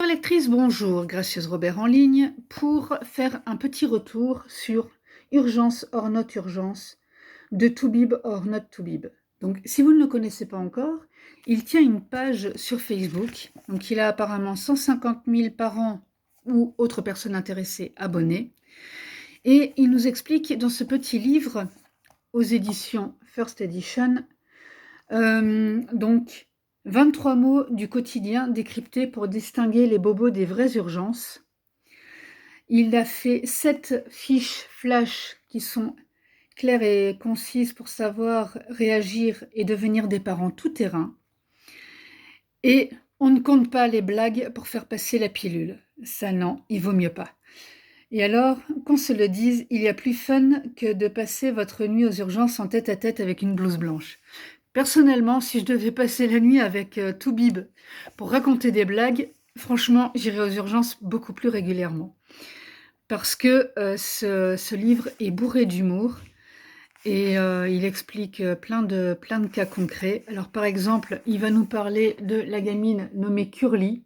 Chère lectrice, bonjour, Gracieuse Robert en ligne pour faire un petit retour sur Urgence or not urgence de Toubib or not Toubib. Donc, si vous ne le connaissez pas encore, il tient une page sur Facebook. Donc, il a apparemment 150 000 parents ou autres personnes intéressées abonnés. Et il nous explique dans ce petit livre aux éditions First Edition, donc 23 mots du quotidien décryptés pour distinguer les bobos des vraies urgences. Il a fait 7 fiches flash qui sont claires et concises pour savoir réagir et devenir des parents tout-terrain. Et on ne compte pas les blagues pour faire passer la pilule. Ça non, il vaut mieux pas. Et alors, qu'on se le dise, il y a plus fun que de passer votre nuit aux urgences en tête-à-tête avec une blouse blanche. Personnellement, si je devais passer la nuit avec Toubib pour raconter des blagues, franchement, j'irais aux urgences beaucoup plus régulièrement. Parce que ce livre est bourré d'humour et il explique plein de cas concrets. Alors par exemple, il va nous parler de la gamine nommée Curly.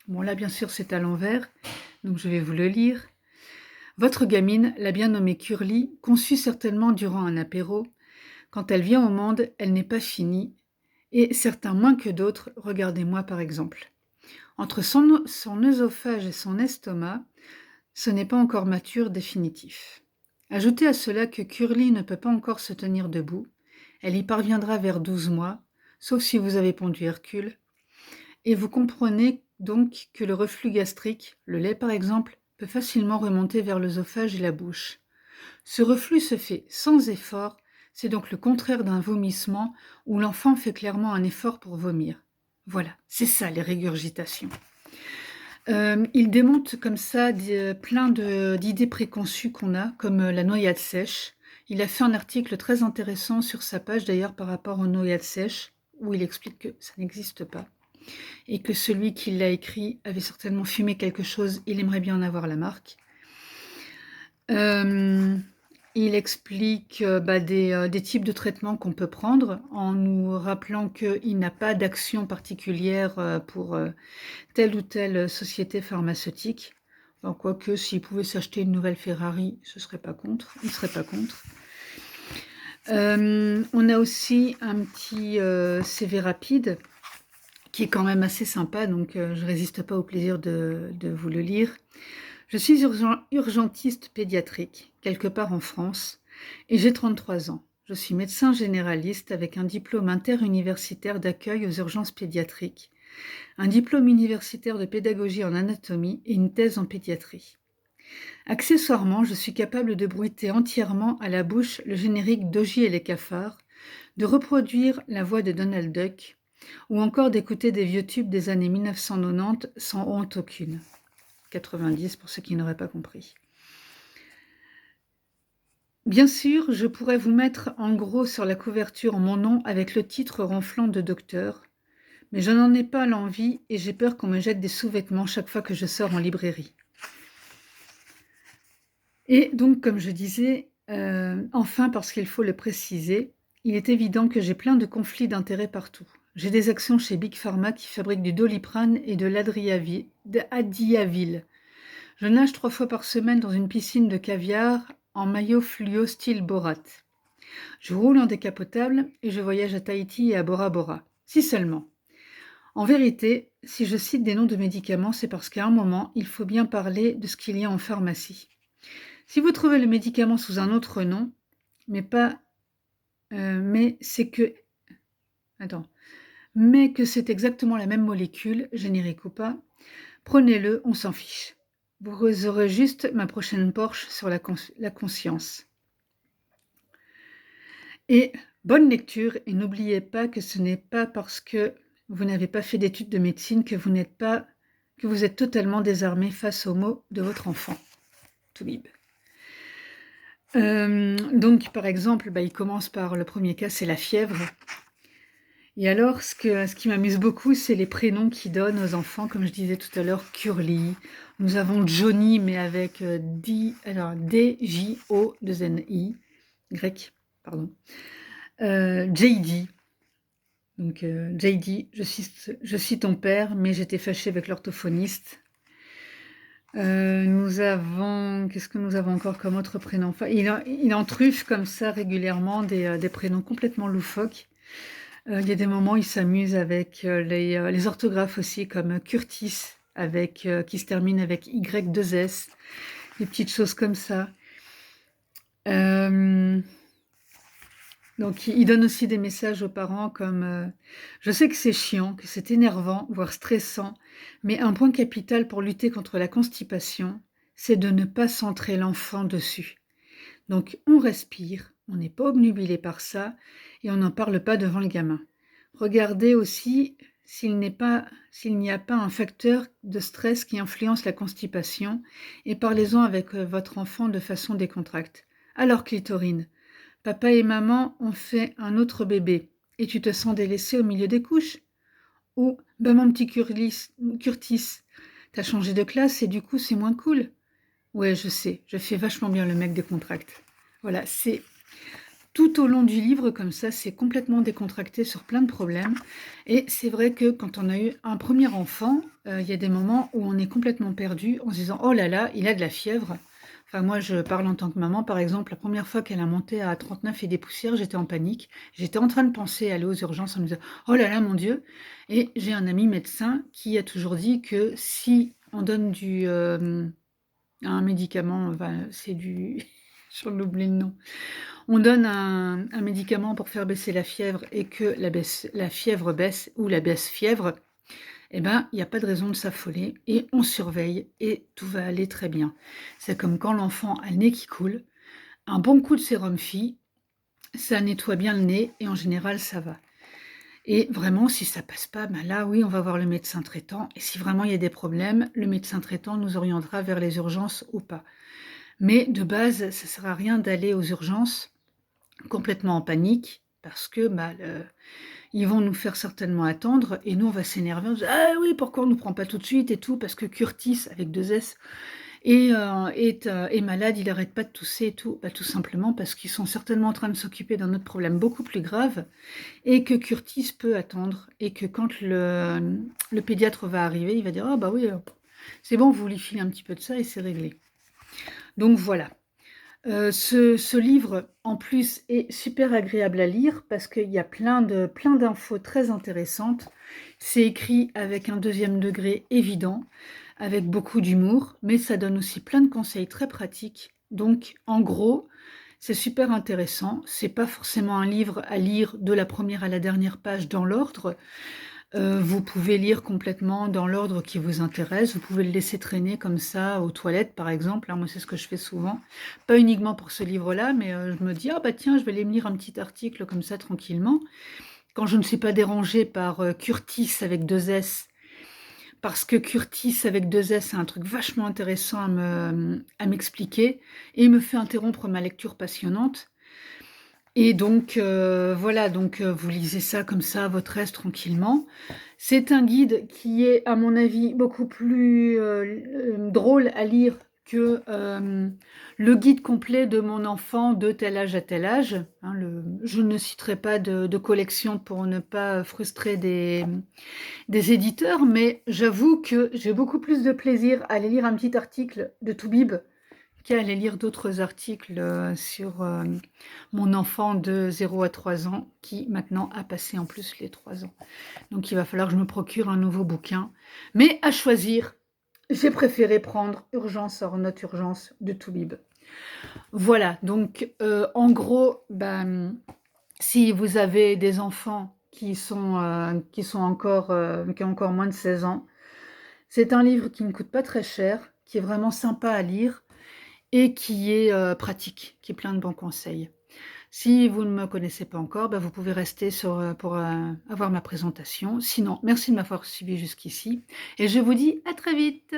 Bon là bien sûr c'est à l'envers, donc je vais vous le lire. Votre gamine, la bien nommée Curly, conçue certainement durant un apéro, quand elle vient au monde, elle n'est pas finie, et certains moins que d'autres, regardez-moi par exemple. Entre son œsophage et son estomac, ce n'est pas encore mature définitif. Ajoutez à cela que Curly ne peut pas encore se tenir debout, elle y parviendra vers 12 mois, sauf si vous avez pondu Hercule, et vous comprenez donc que le reflux gastrique, le lait par exemple, peut facilement remonter vers l'œsophage et la bouche. Ce reflux se fait sans effort, c'est donc le contraire d'un vomissement où l'enfant fait clairement un effort pour vomir. Voilà, c'est ça les régurgitations. Il démonte comme ça plein d'idées préconçues qu'on a, comme la noyade sèche. Il a fait un article très intéressant sur sa page d'ailleurs par rapport aux noyades sèches, où il explique que ça n'existe pas. Et que celui qui l'a écrit avait certainement fumé quelque chose, il aimerait bien en avoir la marque. Il explique des types de traitements qu'on peut prendre en nous rappelant qu'il n'a pas d'action particulière pour telle ou telle société pharmaceutique. Enfin, quoique, s'il pouvait s'acheter une nouvelle Ferrari, il ne serait pas contre. On a aussi un petit CV rapide qui est quand même assez sympa, donc je ne résiste pas au plaisir de vous le lire. Je suis urgentiste pédiatrique, quelque part en France, et j'ai 33 ans. Je suis médecin généraliste avec un diplôme interuniversitaire d'accueil aux urgences pédiatriques, un diplôme universitaire de pédagogie en anatomie et une thèse en pédiatrie. Accessoirement, je suis capable de bruiter entièrement à la bouche le générique d'Oggy et les cafards, de reproduire la voix de Donald Duck, ou encore d'écouter des vieux tubes des années 1990 sans honte aucune. 90 pour ceux qui n'auraient pas compris. Bien sûr, je pourrais vous mettre en gros sur la couverture mon nom avec le titre ronflant de docteur, mais je n'en ai pas l'envie et j'ai peur qu'on me jette des sous-vêtements chaque fois que je sors en librairie. Et donc, comme je disais, enfin, parce qu'il faut le préciser, il est évident que j'ai plein de conflits d'intérêts partout. J'ai des actions chez Big Pharma qui fabriquent du Doliprane et de l'Adiavil. Je nage 3 fois par semaine dans une piscine de caviar en maillot fluo style Borat. Je roule en décapotable et je voyage à Tahiti et à Bora Bora. Si seulement. En vérité, si je cite des noms de médicaments, c'est parce qu'à un moment, il faut bien parler de ce qu'il y a en pharmacie. Si vous trouvez le médicament sous un autre nom, mais que c'est exactement la même molécule, générique ou pas, prenez-le, on s'en fiche. Vous aurez juste ma prochaine Porsche sur la conscience. Et bonne lecture, et n'oubliez pas que ce n'est pas parce que vous n'avez pas fait d'études de médecine que vous êtes totalement désarmé face aux maux de votre enfant. Toubib. Donc, par exemple, il commence par le premier cas, c'est la fièvre. Et alors, ce qui m'amuse beaucoup, c'est les prénoms qu'ils donnent aux enfants, comme je disais tout à l'heure, Curly. Nous avons Johnny, mais avec D-J-O-2-N-I, grec, pardon. JD. Donc JD, je suis ton père, mais j'étais fâchée avec l'orthophoniste. Nous avons, qu'est-ce que nous avons encore comme autre prénom? Enfin, il en truffe comme ça régulièrement des prénoms complètement loufoques. Il y a des moments, il s'amuse avec les orthographes aussi, comme Curtis, qui se termine avec Y2S, des petites choses comme ça. Donc, il donne aussi des messages aux parents comme je sais que c'est chiant, que c'est énervant, voire stressant, mais un point capital pour lutter contre la constipation, c'est de ne pas centrer l'enfant dessus. Donc, on respire, on n'est pas obnubilé par ça et on n'en parle pas devant le gamin. Regardez aussi s'il n'y a pas un facteur de stress qui influence la constipation et parlez-en avec votre enfant de façon décontractée. Alors, Clitorine, papa et maman ont fait un autre bébé et tu te sens délaissé au milieu des couches? Ou, ben mon petit Curtis, t'as changé de classe et du coup c'est moins cool? Ouais, je sais, je fais vachement bien le mec décontracté. Voilà, c'est tout au long du livre comme ça, c'est complètement décontracté sur plein de problèmes. Et c'est vrai que quand on a eu un premier enfant, il y a des moments où on est complètement perdu en se disant « Oh là là, il a de la fièvre ». Enfin, moi, je parle en tant que maman. Par exemple, la première fois qu'elle a monté à 39 et des poussières, j'étais en panique. J'étais en train de penser à aller aux urgences en me disant « Oh là là, mon Dieu !» Et j'ai un ami médecin qui a toujours dit que si on donne un médicament, enfin, c'est du... j'en oublie le nom. On donne un médicament pour faire baisser la fièvre et que la fièvre baisse ou la baisse fièvre, eh ben, il n'y a pas de raison de s'affoler et on surveille et tout va aller très bien. C'est comme quand l'enfant a le nez qui coule, un bon coup de sérum Phi, ça nettoie bien le nez et en général ça va. Et vraiment, si ça passe pas, ben là, oui, on va voir le médecin traitant. Et si vraiment il y a des problèmes, le médecin traitant nous orientera vers les urgences ou pas. Mais de base, ça ne sert à rien d'aller aux urgences complètement en panique parce que ils vont nous faire certainement attendre et nous on va s'énerver, on se dit ah oui pourquoi on ne nous prend pas tout de suite et tout parce que Curtis avec 2 S est malade, il n'arrête pas de tousser et tout, tout simplement parce qu'ils sont certainement en train de s'occuper d'un autre problème beaucoup plus grave et que Curtis peut attendre et que quand le pédiatre va arriver, il va dire ah bah oui c'est bon, vous lui filez un petit peu de ça et c'est réglé. Donc voilà. Ce livre, en plus, est super agréable à lire parce qu'il y a plein d'infos très intéressantes. C'est écrit avec un 2e degré évident, avec beaucoup d'humour, mais ça donne aussi plein de conseils très pratiques. Donc, en gros, c'est super intéressant. C'est pas forcément un livre à lire de la première à la dernière page dans l'ordre. Vous pouvez lire complètement dans l'ordre qui vous intéresse. Vous pouvez le laisser traîner comme ça aux toilettes, par exemple. Moi, c'est ce que je fais souvent. Pas uniquement pour ce livre-là, mais je me dis, ah bah tiens, je vais aller me lire un petit article comme ça tranquillement. Quand je ne suis pas dérangée par Curtis avec 2 S, parce que Curtis avec 2 S, c'est un truc vachement intéressant à m'expliquer et me fait interrompre ma lecture passionnante. Et donc, voilà, donc vous lisez ça comme ça à votre aise tranquillement. C'est un guide qui est, à mon avis, beaucoup plus drôle à lire que le guide complet de mon enfant de tel âge à tel âge. Hein, je ne citerai pas de collection pour ne pas frustrer des éditeurs, mais j'avoue que j'ai beaucoup plus de plaisir à aller lire un petit article de Toubib qu'à aller lire d'autres articles sur mon enfant de 0 à 3 ans, qui maintenant a passé en plus les 3 ans. Donc il va falloir que je me procure un nouveau bouquin. Mais à choisir, j'ai préféré prendre Urgence hors note urgence de Toubib. Voilà, donc en gros, si vous avez des enfants qui ont encore moins de 16 ans, c'est un livre qui ne coûte pas très cher, qui est vraiment sympa à lire, et qui est pratique, qui est plein de bons conseils. Si vous ne me connaissez pas encore, vous pouvez rester pour avoir ma présentation. Sinon, merci de m'avoir suivi jusqu'ici et je vous dis à très vite.